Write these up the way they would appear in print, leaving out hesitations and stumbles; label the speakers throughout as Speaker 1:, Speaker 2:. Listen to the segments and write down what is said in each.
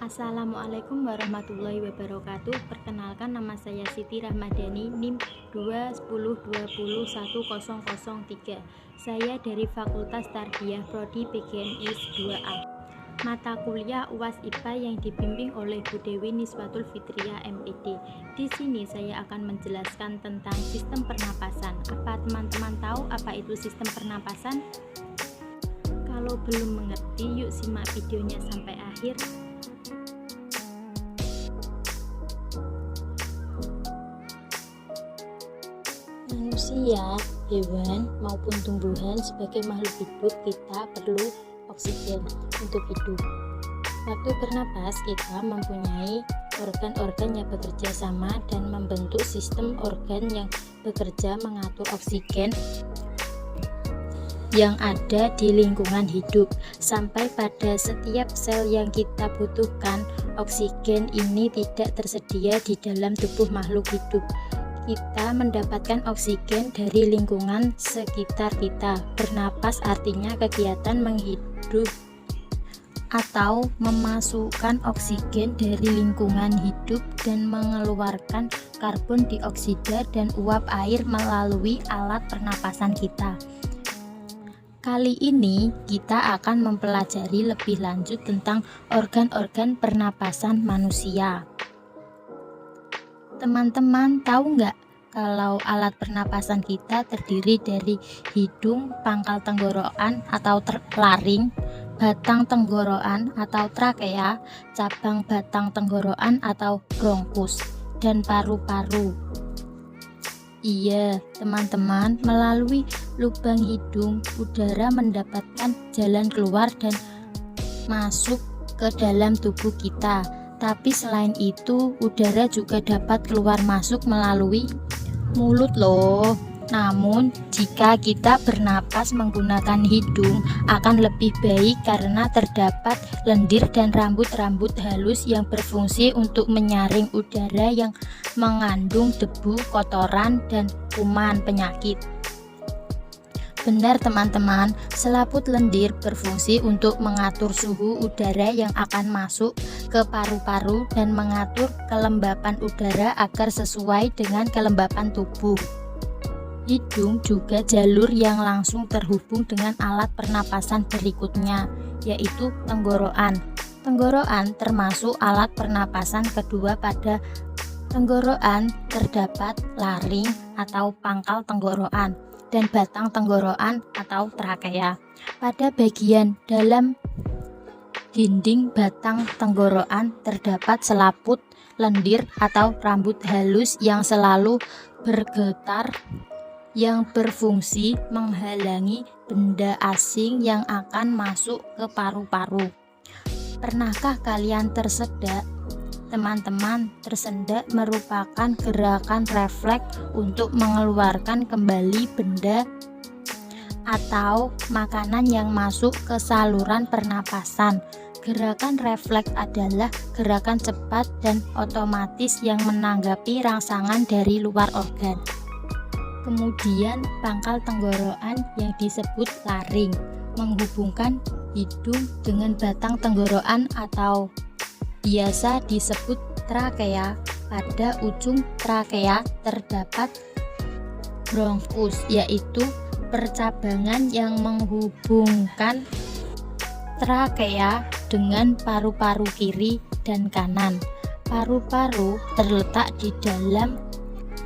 Speaker 1: Assalamualaikum warahmatullahi wabarakatuh. Perkenalkan, nama saya Siti Rahmadani, NIM 210201003. Saya dari Fakultas Tarbiyah Prodi PGMIS 2A. Mata kuliah UAS IPA yang dibimbing oleh Bu Dewi Niswatul Fitriah MPD. Di sini saya akan menjelaskan tentang sistem pernapasan. Apa teman-teman tahu apa itu sistem pernapasan? Kalau belum mengerti, yuk simak videonya sampai akhir. Manusia, hewan, maupun tumbuhan sebagai makhluk hidup kita perlu oksigen untuk hidup. Waktu bernapas kita mempunyai organ-organ yang bekerja sama dan membentuk sistem organ yang bekerja mengatur oksigen yang ada di lingkungan hidup. Sampai pada setiap sel yang kita butuhkan, oksigen ini tidak tersedia di dalam tubuh makhluk hidup. Kita mendapatkan oksigen dari lingkungan sekitar kita. Bernapas artinya kegiatan menghidup atau memasukkan oksigen dari lingkungan hidup dan mengeluarkan karbon dioksida dan uap air melalui alat pernapasan kita. Kali ini kita akan mempelajari lebih lanjut tentang organ-organ pernapasan manusia. Teman-teman tahu nggak kalau alat pernapasan kita terdiri dari hidung, pangkal tenggorokan atau laring, batang tenggorokan atau trakea, cabang batang tenggorokan atau bronkus, dan paru-paru. Iya, teman-teman, melalui lubang hidung, udara mendapatkan jalan keluar dan masuk ke dalam tubuh kita. Tapi selain itu, udara juga dapat keluar masuk melalui mulut loh. Namun, jika kita bernapas menggunakan hidung akan lebih baik karena terdapat lendir dan rambut-rambut halus yang berfungsi untuk menyaring udara yang mengandung debu, kotoran, dan kuman penyakit. Benar teman-teman, selaput lendir berfungsi untuk mengatur suhu udara yang akan masuk ke paru-paru dan mengatur kelembapan udara agar sesuai dengan kelembapan tubuh. Hidung juga jalur yang langsung terhubung dengan alat pernapasan berikutnya, yaitu tenggorokan. Tenggorokan termasuk alat pernapasan kedua. Pada tenggorokan terdapat laring atau pangkal tenggorokan dan batang tenggorokan atau trakea. Pada bagian dalam dinding batang tenggorokan terdapat selaput lendir atau rambut halus yang selalu bergetar yang berfungsi menghalangi benda asing yang akan masuk ke paru-paru. Pernahkah kalian tersedak? Teman-teman, tersendak merupakan gerakan refleks untuk mengeluarkan kembali benda atau makanan yang masuk ke saluran pernapasan. Gerakan refleks adalah gerakan cepat dan otomatis yang menanggapi rangsangan dari luar organ. Kemudian pangkal tenggorokan yang disebut laring menghubungkan hidung dengan batang tenggorokan atau biasa disebut trakea. Pada ujung trakea terdapat bronkus, yaitu percabangan yang menghubungkan trakea dengan paru-paru kiri dan kanan. Paru-paru terletak di dalam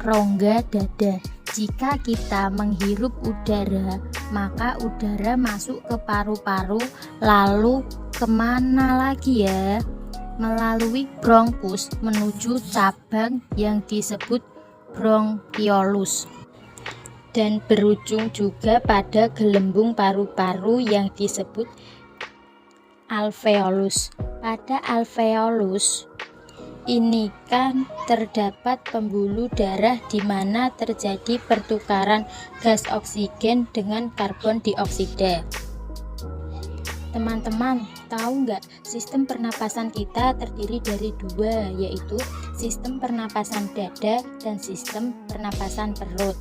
Speaker 1: rongga dada. Jika kita menghirup udara, maka udara masuk ke paru-paru, lalu kemana lagi ya? Melalui bronkus menuju cabang yang disebut bronkiolus dan berujung juga pada gelembung paru-paru yang disebut alveolus. Pada alveolus ini kan terdapat pembuluh darah di mana terjadi pertukaran gas oksigen dengan karbon dioksida. Teman-teman, tahu nggak sistem pernapasan kita terdiri dari dua, yaitu sistem pernapasan dada dan sistem pernapasan perut.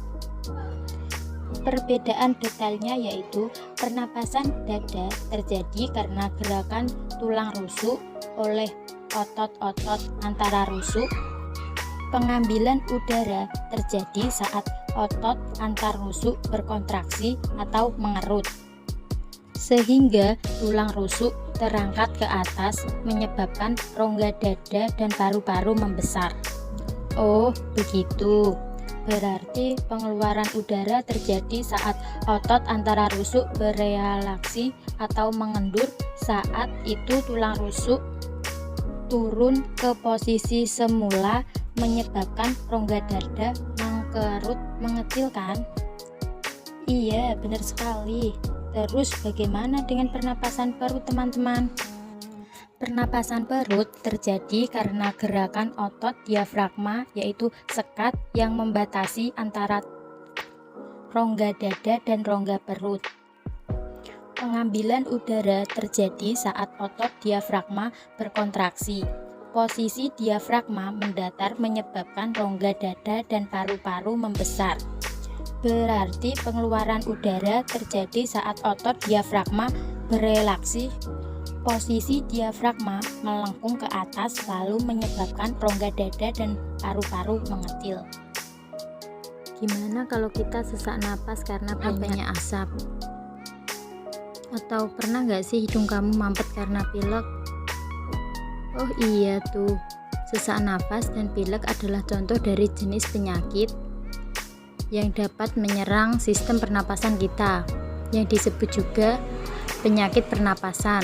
Speaker 1: Perbedaan detailnya yaitu pernapasan dada terjadi karena gerakan tulang rusuk oleh otot-otot antara rusuk. Pengambilan udara terjadi saat otot antar rusuk berkontraksi atau mengerut, sehingga tulang rusuk terangkat ke atas menyebabkan rongga dada dan paru-paru membesar. Oh, begitu. Berarti pengeluaran udara terjadi saat otot antara rusuk berelaksi atau mengendur. Saat itu tulang rusuk turun ke posisi semula menyebabkan rongga dada mengkerut mengecil kan? Iya, benar sekali. Terus bagaimana dengan pernapasan perut teman-teman? Pernapasan perut terjadi karena gerakan otot diafragma, yaitu sekat yang membatasi antara rongga dada dan rongga perut. Pengambilan udara terjadi saat otot diafragma berkontraksi. Posisi diafragma mendatar menyebabkan rongga dada dan paru-paru membesar. Berarti pengeluaran udara terjadi saat otot diafragma berelaksi. Posisi diafragma melengkung ke atas lalu menyebabkan rongga dada dan paru-paru mengecil. Gimana kalau kita sesak napas karena banyak asap? Atau pernah nggak sih hidung kamu mampet karena pilek? Oh iya tuh, sesak nafas dan pilek adalah contoh dari jenis penyakit yang dapat menyerang sistem pernapasan kita, yang disebut juga penyakit pernapasan.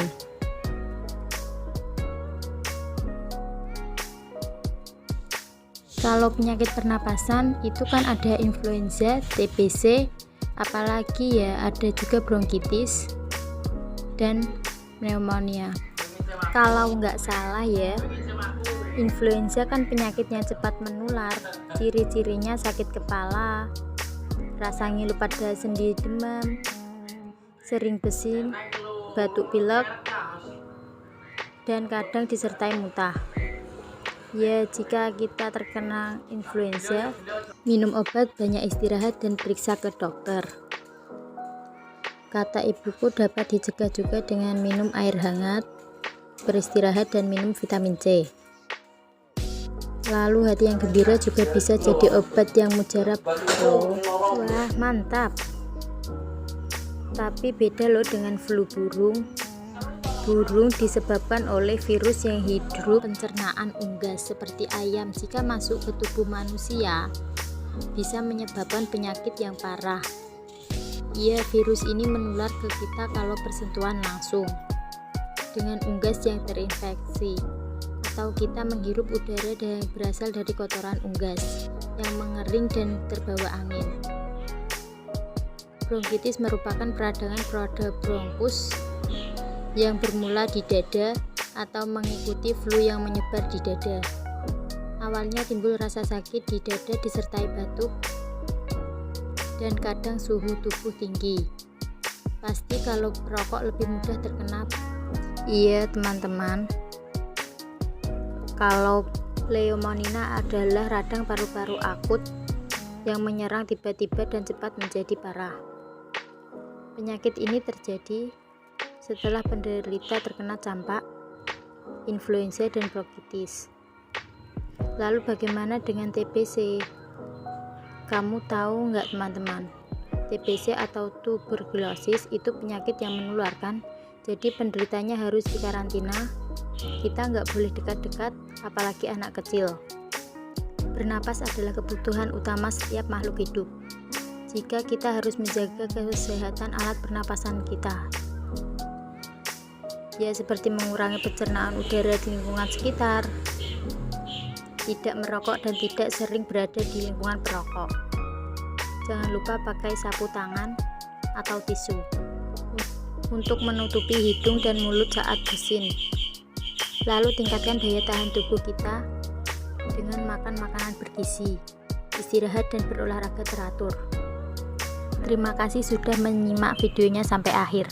Speaker 1: Kalau penyakit pernapasan itu kan ada influenza, TBC, apalagi ya ada juga bronkitis dan pneumonia. Kalau nggak salah ya, influenza kan penyakitnya cepat menular. Ciri-cirinya sakit kepala, rasa ngilu pada sendi, demam, sering bersin, batuk pilek, dan kadang disertai muntah. Ya, jika kita terkena influenza, minum obat, banyak istirahat, dan periksa ke dokter. Kata ibuku dapat dicegah juga dengan minum air hangat, beristirahat, dan minum vitamin C. Lalu hati yang gembira juga bisa jadi obat yang mujarab. Oh, wah mantap. Tapi beda loh dengan flu burung. Burung disebabkan oleh virus yang hidup pencernaan unggas seperti ayam. Jika masuk ke tubuh manusia, bisa menyebabkan penyakit yang parah. Iya, virus ini menular ke kita kalau bersentuhan langsung dengan unggas yang terinfeksi, atau kita menghirup udara yang berasal dari kotoran unggas yang mengering dan terbawa angin. Bronkitis merupakan peradangan pada bronkus yang bermula di dada atau mengikuti flu yang menyebar di dada. Awalnya timbul rasa sakit di dada disertai batuk dan kadang suhu tubuh tinggi. Pasti kalau perokok lebih mudah terkena. Iya teman-teman, kalau pneumonia adalah radang paru-paru akut yang menyerang tiba-tiba dan cepat menjadi parah. Penyakit ini terjadi setelah penderita terkena campak, influenza, dan bronkitis. Lalu bagaimana dengan TBC? Kamu tahu nggak teman-teman? TBC atau tuberkulosis itu penyakit yang menularkan, jadi penderitanya harus dikarantina. Kita nggak boleh dekat-dekat, apalagi anak kecil. Bernapas adalah kebutuhan utama setiap makhluk hidup. Jika kita harus menjaga kesehatan alat pernapasan kita, ya seperti mengurangi pencernaan udara di lingkungan sekitar, tidak merokok dan tidak sering berada di lingkungan perokok. Jangan lupa pakai sapu tangan atau tisu untuk menutupi hidung dan mulut saat bersin. Lalu tingkatkan daya tahan tubuh kita dengan makan makanan bergizi, istirahat dan berolahraga teratur. Terima kasih sudah menyimak videonya sampai akhir.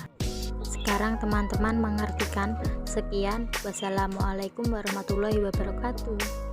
Speaker 1: Sekarang teman-teman mengertikan. Sekian, wassalamualaikum warahmatullahi wabarakatuh.